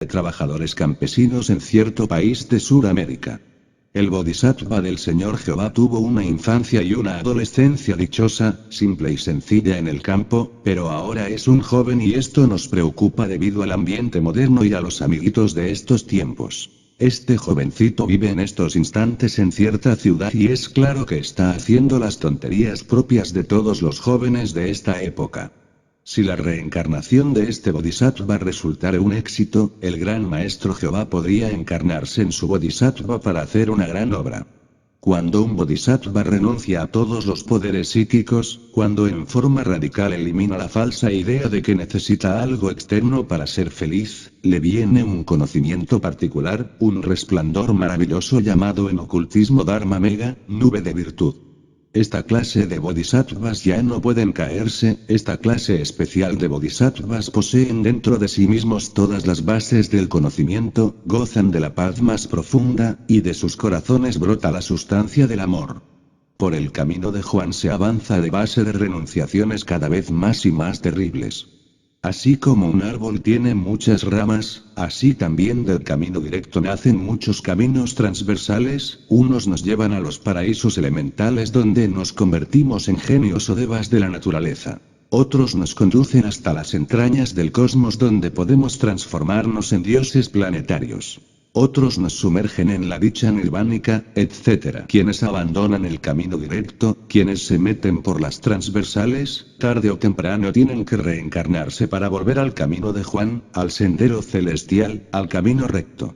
de trabajadores campesinos en cierto país de Suramérica. El Bodhisattva del Señor Jehová tuvo una infancia y una adolescencia dichosa, simple y sencilla en el campo, pero ahora es un joven y esto nos preocupa debido al ambiente moderno y a los amiguitos de estos tiempos. Este jovencito vive en estos instantes en cierta ciudad y es claro que está haciendo las tonterías propias de todos los jóvenes de esta época. Si la reencarnación de este Bodhisattva resultara un éxito, el gran Maestro Jehová podría encarnarse en su Bodhisattva para hacer una gran obra. Cuando un Bodhisattva renuncia a todos los poderes psíquicos, cuando en forma radical elimina la falsa idea de que necesita algo externo para ser feliz, le viene un conocimiento particular, un resplandor maravilloso llamado en ocultismo Dharma Mega, nube de virtud. Esta clase de bodhisattvas ya no pueden caerse, esta clase especial de bodhisattvas poseen dentro de sí mismos todas las bases del conocimiento, gozan de la paz más profunda, y de sus corazones brota la sustancia del amor. Por el camino de Juan se avanza de base de renunciaciones cada vez más y más terribles. Así como un árbol tiene muchas ramas, así también del camino directo nacen muchos caminos transversales, unos nos llevan a los paraísos elementales donde nos convertimos en genios o devas de la naturaleza. Otros nos conducen hasta las entrañas del cosmos donde podemos transformarnos en dioses planetarios. Otros nos sumergen en la dicha nirvánica, etc. Quienes abandonan el camino directo, quienes se meten por las transversales, tarde o temprano tienen que reencarnarse para volver al camino de Juan, al sendero celestial, al camino recto.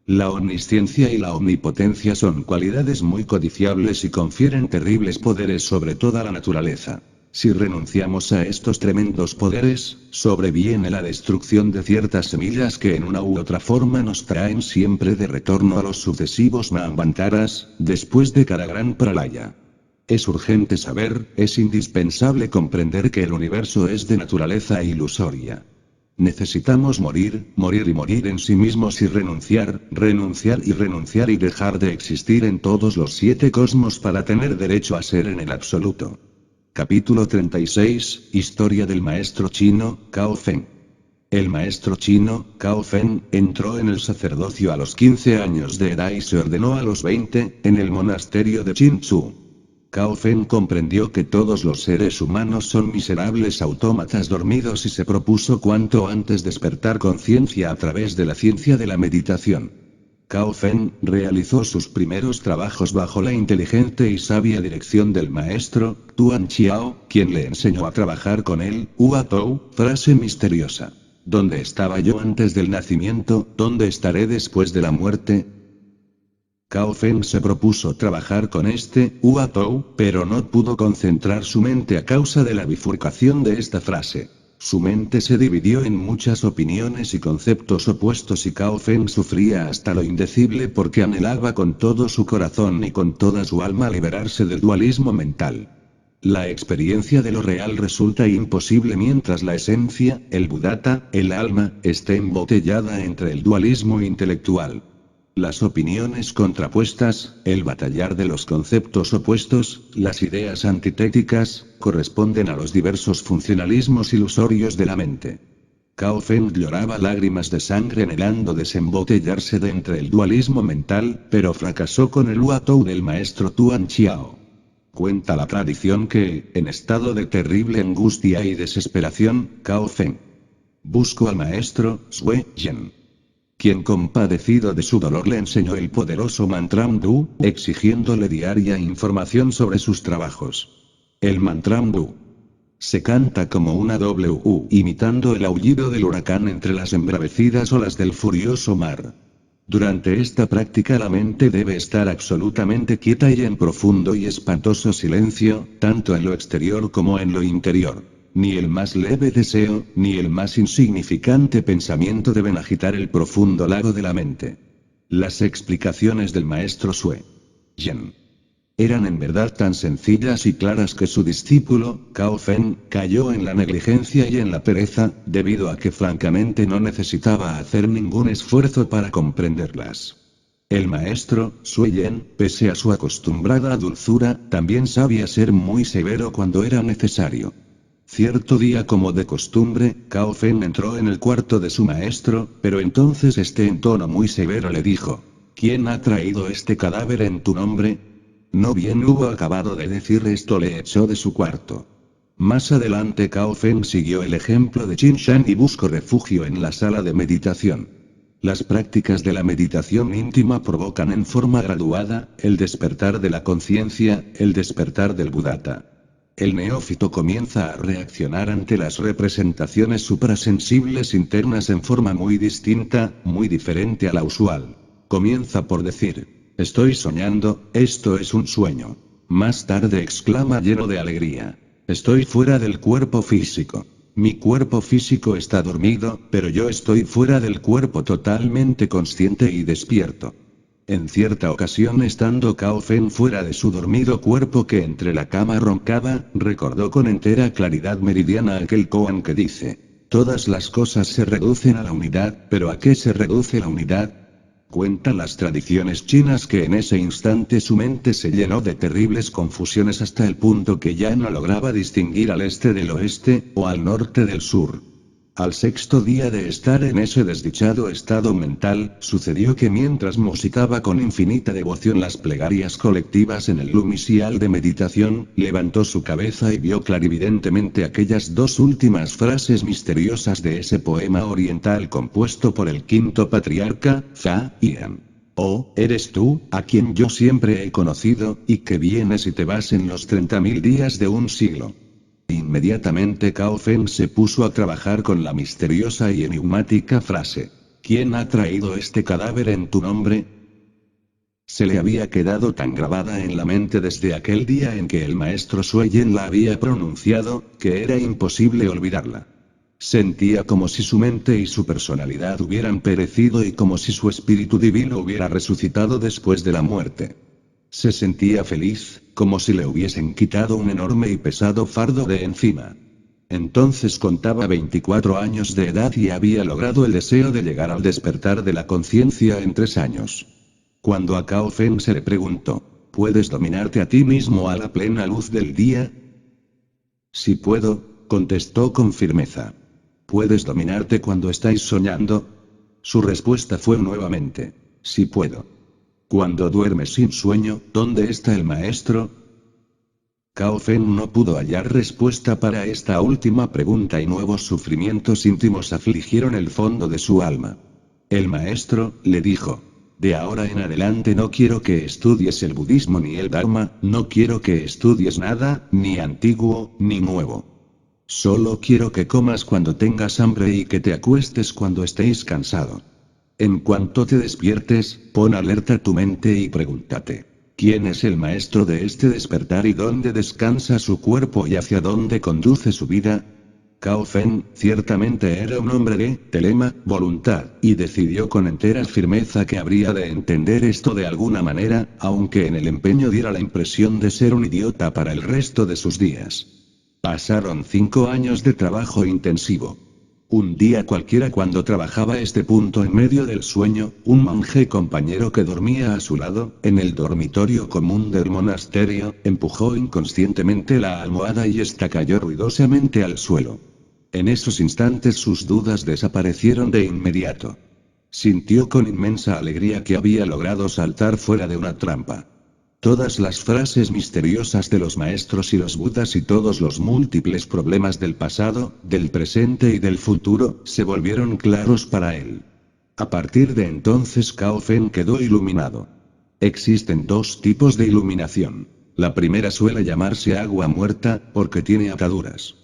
La omnisciencia y la omnipotencia son cualidades muy codiciables y confieren terribles poderes sobre toda la naturaleza. Si renunciamos a estos tremendos poderes, sobreviene la destrucción de ciertas semillas que en una u otra forma nos traen siempre de retorno a los sucesivos Manvantaras, después de cada gran pralaya. Es urgente saber, es indispensable comprender que el universo es de naturaleza ilusoria. Necesitamos morir, morir y morir en sí mismos y renunciar, renunciar y renunciar y dejar de existir en todos los 7 cosmos para tener derecho a ser en el absoluto. Capítulo 36, Historia del maestro chino, Cao Feng. El maestro chino, Cao Feng, entró en el sacerdocio a los 15 años de edad y se ordenó a los 20, en el monasterio de Qinzhou. Cao Feng comprendió que todos los seres humanos son miserables autómatas dormidos y se propuso cuanto antes despertar conciencia a través de la ciencia de la meditación. Cao Feng realizó sus primeros trabajos bajo la inteligente y sabia dirección del maestro, Tuan Chiao, quien le enseñó a trabajar con él, Hua Tou, frase misteriosa. ¿Dónde estaba yo antes del nacimiento? ¿Dónde estaré después de la muerte? Cao Feng se propuso trabajar con este, Hua Tou, pero no pudo concentrar su mente a causa de la bifurcación de esta frase. Su mente se dividió en muchas opiniones y conceptos opuestos y Cao Feng sufría hasta lo indecible porque anhelaba con todo su corazón y con toda su alma liberarse del dualismo mental. La experiencia de lo real resulta imposible mientras la esencia, el Buddhata, el alma, esté embotellada entre el dualismo intelectual. Las opiniones contrapuestas, el batallar de los conceptos opuestos, las ideas antitéticas, corresponden a los diversos funcionalismos ilusorios de la mente. Cao Feng lloraba lágrimas de sangre anhelando desembotellarse de entre el dualismo mental, pero fracasó con el Hua Tou del maestro Tuan Chiao. Cuenta la tradición que, en estado de terrible angustia y desesperación, Cao Feng buscó al maestro, Sui Yen, quien compadecido de su dolor le enseñó el poderoso Mantram Du, exigiéndole diaria información sobre sus trabajos. El Mantram Du se canta como una W, imitando el aullido del huracán entre las embravecidas olas del furioso mar. Durante esta práctica la mente debe estar absolutamente quieta y en profundo y espantoso silencio, tanto en lo exterior como en lo interior. Ni el más leve deseo, ni el más insignificante pensamiento deben agitar el profundo lago de la mente. Las explicaciones del maestro Sui Yen eran en verdad tan sencillas y claras que su discípulo, Cao Feng, cayó en la negligencia y en la pereza, debido a que francamente no necesitaba hacer ningún esfuerzo para comprenderlas. El maestro, Sui Yen, pese a su acostumbrada dulzura, también sabía ser muy severo cuando era necesario. Cierto día, como de costumbre, Cao Fen entró en el cuarto de su maestro, pero entonces este en tono muy severo le dijo: ¿Quién ha traído este cadáver en tu nombre? No bien hubo acabado de decir esto, le echó de su cuarto. Más adelante Cao Fen siguió el ejemplo de Qin Shan y buscó refugio en la sala de meditación. Las prácticas de la meditación íntima provocan en forma graduada el despertar de la conciencia, el despertar del Buddhata. El neófito comienza a reaccionar ante las representaciones suprasensibles internas en forma muy distinta, muy diferente a la usual. Comienza por decir: estoy soñando, esto es un sueño. Más tarde exclama lleno de alegría: estoy fuera del cuerpo físico. Mi cuerpo físico está dormido, pero yo estoy fuera del cuerpo totalmente consciente y despierto. En cierta ocasión, estando Cao Fen fuera de su dormido cuerpo que entre la cama roncaba, recordó con entera claridad meridiana aquel koan que dice: todas las cosas se reducen a la unidad, pero ¿a qué se reduce la unidad? Cuentan las tradiciones chinas que en ese instante su mente se llenó de terribles confusiones hasta el punto que ya no lograba distinguir al este del oeste, o al norte del sur. Al sexto día de estar en ese desdichado estado mental, sucedió que mientras musitaba con infinita devoción las plegarias colectivas en el lumisial de meditación, levantó su cabeza y vio clarividentemente aquellas dos últimas frases misteriosas de ese poema oriental compuesto por el quinto patriarca, Fa Hien. Oh, eres tú, a quien yo siempre he conocido, y que vienes y te vas en los 30.000 días de un siglo. Inmediatamente Cao Fen se puso a trabajar con la misteriosa y enigmática frase: ¿quién ha traído este cadáver en tu nombre? Se le había quedado tan grabada en la mente desde aquel día en que el maestro Sui Yen la había pronunciado, que era imposible olvidarla. Sentía como si su mente y su personalidad hubieran perecido y como si su espíritu divino hubiera resucitado después de la muerte. Se sentía feliz, como si le hubiesen quitado un enorme y pesado fardo de encima. Entonces contaba 24 años de edad y había logrado el deseo de llegar al despertar de la conciencia en 3 años. Cuando a Cao Fen se le preguntó: ¿puedes dominarte a ti mismo a la plena luz del día? Sí puedo, contestó con firmeza. ¿Puedes dominarte cuando estáis soñando? Su respuesta fue nuevamente: sí puedo. Cuando duermes sin sueño, ¿dónde está el maestro? Cao Fen no pudo hallar respuesta para esta última pregunta y nuevos sufrimientos íntimos afligieron el fondo de su alma. El maestro le dijo: de ahora en adelante no quiero que estudies el budismo ni el dharma, no quiero que estudies nada, ni antiguo, ni nuevo. Solo quiero que comas cuando tengas hambre y que te acuestes cuando estéis cansado. En cuanto te despiertes, pon alerta tu mente y pregúntate: ¿quién es el maestro de este despertar y dónde descansa su cuerpo y hacia dónde conduce su vida? Cao Fen, ciertamente era un hombre de telema, voluntad, y decidió con entera firmeza que habría de entender esto de alguna manera, aunque en el empeño diera la impresión de ser un idiota para el resto de sus días. Pasaron 5 años de trabajo intensivo. Un día cualquiera, cuando trabajaba este punto en medio del sueño, un monje compañero que dormía a su lado, en el dormitorio común del monasterio, empujó inconscientemente la almohada y ésta cayó ruidosamente al suelo. En esos instantes sus dudas desaparecieron de inmediato. Sintió con inmensa alegría que había logrado saltar fuera de una trampa. Todas las frases misteriosas de los maestros y los budas y todos los múltiples problemas del pasado, del presente y del futuro, se volvieron claros para él. A partir de entonces Cao Fen quedó iluminado. Existen dos tipos de iluminación. La primera suele llamarse agua muerta, porque tiene ataduras.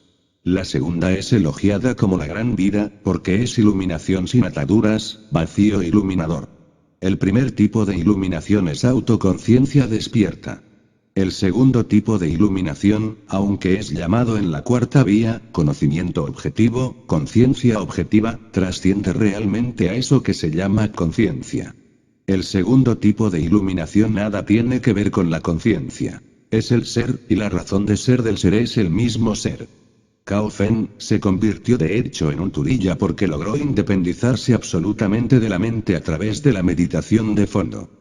La segunda es elogiada como la gran vida, porque es iluminación sin ataduras, vacío iluminador. El primer tipo de iluminación es autoconciencia despierta. El segundo tipo de iluminación, aunque es llamado en la cuarta vía, conocimiento objetivo, conciencia objetiva, trasciende realmente a eso que se llama conciencia. El segundo tipo de iluminación nada tiene que ver con la conciencia. Es el ser, y la razón de ser del ser es el mismo ser. Cao Fen se convirtió de hecho en un turilla porque logró independizarse absolutamente de la mente a través de la meditación de fondo.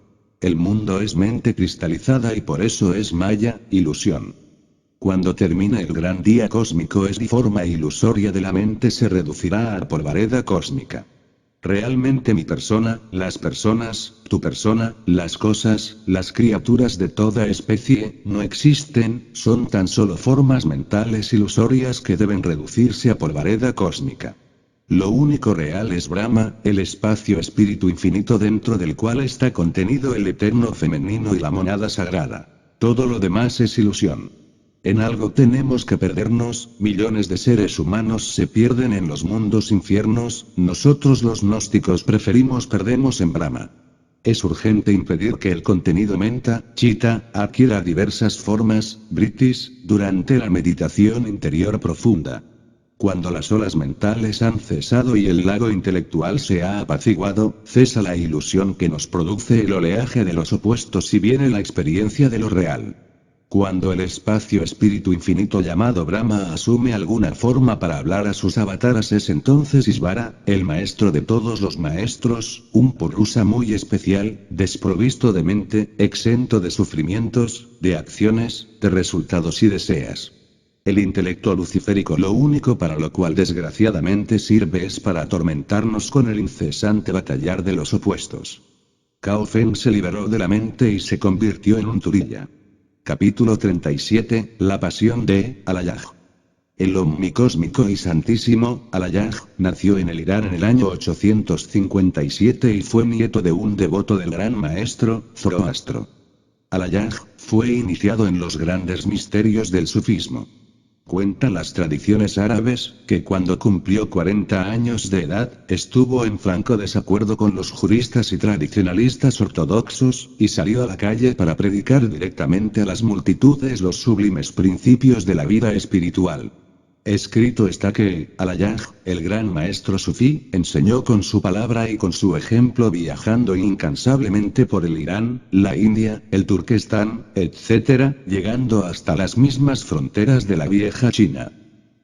El mundo es mente cristalizada y por eso es maya, ilusión. Cuando termine el gran día cósmico esta forma ilusoria de la mente se reducirá a polvareda cósmica. Realmente mi persona, las personas, tu persona, las cosas, las criaturas de toda especie, no existen, son tan solo formas mentales ilusorias que deben reducirse a polvareda cósmica. Lo único real es Brahma, el espacio espíritu infinito dentro del cual está contenido el eterno femenino y la monada sagrada. Todo lo demás es ilusión. En algo tenemos que perdernos, millones de seres humanos se pierden en los mundos infiernos, nosotros los gnósticos preferimos perdernos en Brahma. Es urgente impedir que el contenido menta, chita, adquiera diversas formas, britis, durante la meditación interior profunda. Cuando las olas mentales han cesado y el lago intelectual se ha apaciguado, cesa la ilusión que nos produce el oleaje de los opuestos y viene la experiencia de lo real. Cuando el espacio espíritu infinito llamado Brahma asume alguna forma para hablar a sus avataras es entonces Ishvara, el maestro de todos los maestros, un Purusha muy especial, desprovisto de mente, exento de sufrimientos, de acciones, de resultados y deseas. El intelecto luciférico lo único para lo cual desgraciadamente sirve es para atormentarnos con el incesante batallar de los opuestos. Cao Feng se liberó de la mente y se convirtió en un Turiya. Capítulo 37, La pasión de Alayaj. El omnicósmico y santísimo, Alayaj, nació en el Irán en el año 857 y fue nieto de un devoto del gran maestro, Zoroastro. Alayaj, fue iniciado en los grandes misterios del sufismo. Cuentan las tradiciones árabes, que cuando cumplió 40 años de edad, estuvo en franco desacuerdo con los juristas y tradicionalistas ortodoxos, y salió a la calle para predicar directamente a las multitudes los sublimes principios de la vida espiritual. Escrito está que, Alayaj, el gran maestro sufí, enseñó con su palabra y con su ejemplo viajando incansablemente por el Irán, la India, el Turquestán, etc., llegando hasta las mismas fronteras de la vieja China.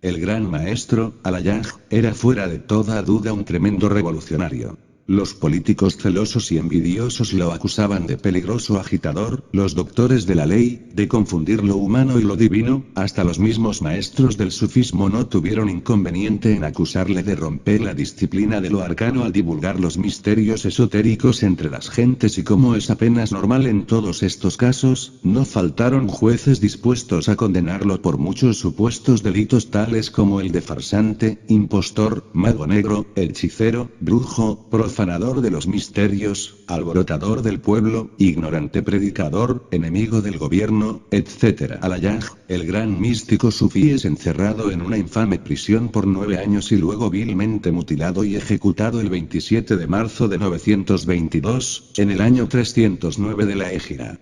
El gran maestro, Alayaj, era fuera de toda duda un tremendo revolucionario. Los políticos celosos y envidiosos lo acusaban de peligroso agitador, los doctores de la ley, de confundir lo humano y lo divino, hasta los mismos maestros del sufismo no tuvieron inconveniente en acusarle de romper la disciplina de lo arcano al divulgar los misterios esotéricos entre las gentes y como es apenas normal en todos estos casos, no faltaron jueces dispuestos a condenarlo por muchos supuestos delitos tales como el de farsante, impostor, mago negro, hechicero, brujo, profanador de los misterios, alborotador del pueblo, ignorante predicador, enemigo del gobierno, etc. Alayaj, el gran místico sufí es encerrado en una infame prisión por 9 años y luego vilmente mutilado y ejecutado el 27 de marzo de 922, en el año 309 de la Égira.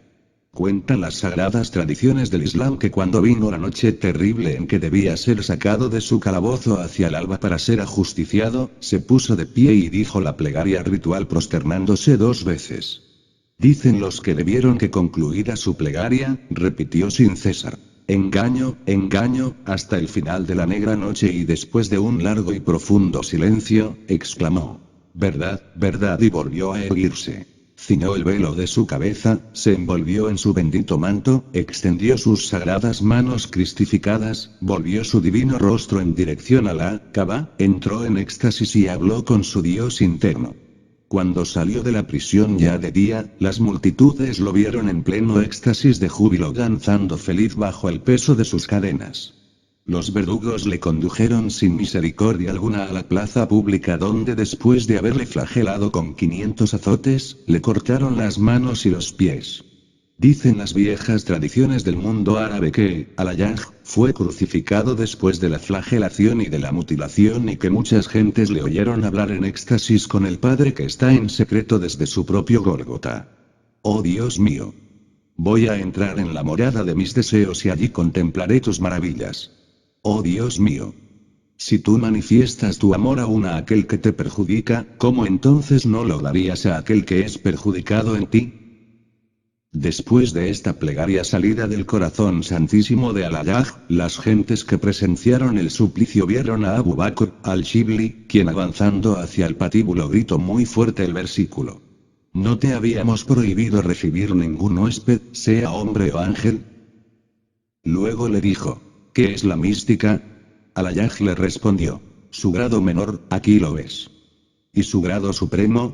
Cuentan las sagradas tradiciones del Islam que cuando vino la noche terrible en que debía ser sacado de su calabozo hacia el alba para ser ajusticiado, se puso de pie y dijo la plegaria ritual prosternándose 2 veces. Dicen los que debieron que concluida su plegaria, repitió sin cesar. Engaño, engaño, hasta el final de la negra noche y después de un largo y profundo silencio, exclamó. Verdad, verdad y volvió a erguirse. Ciñó el velo de su cabeza, se envolvió en su bendito manto, extendió sus sagradas manos cristificadas, volvió su divino rostro en dirección a la Kaaba, entró en éxtasis y habló con su Dios interno. Cuando salió de la prisión ya de día, las multitudes lo vieron en pleno éxtasis de júbilo danzando feliz bajo el peso de sus cadenas. Los verdugos le condujeron sin misericordia alguna a la plaza pública donde después de haberle flagelado con 500 azotes, le cortaron las manos y los pies. Dicen las viejas tradiciones del mundo árabe que, Alayaj, fue crucificado después de la flagelación y de la mutilación y que muchas gentes le oyeron hablar en éxtasis con el Padre que está en secreto desde su propio Gólgota. Oh Dios mío. Voy a entrar en la morada de mis deseos y allí contemplaré tus maravillas. Oh Dios mío. Si tú manifiestas tu amor aún a aquel que te perjudica, ¿cómo entonces no lo darías a aquel que es perjudicado en ti? Después de esta plegaria salida del corazón santísimo de Alayaj, las gentes que presenciaron el suplicio vieron a Abu Bakr al-Shibli, quien avanzando hacia el patíbulo gritó muy fuerte el versículo. ¿No te habíamos prohibido recibir ningún huésped, sea hombre o ángel? Luego le dijo: ¿qué es la mística? Alayaj le respondió: su grado menor, aquí lo ves. ¿Y su grado supremo?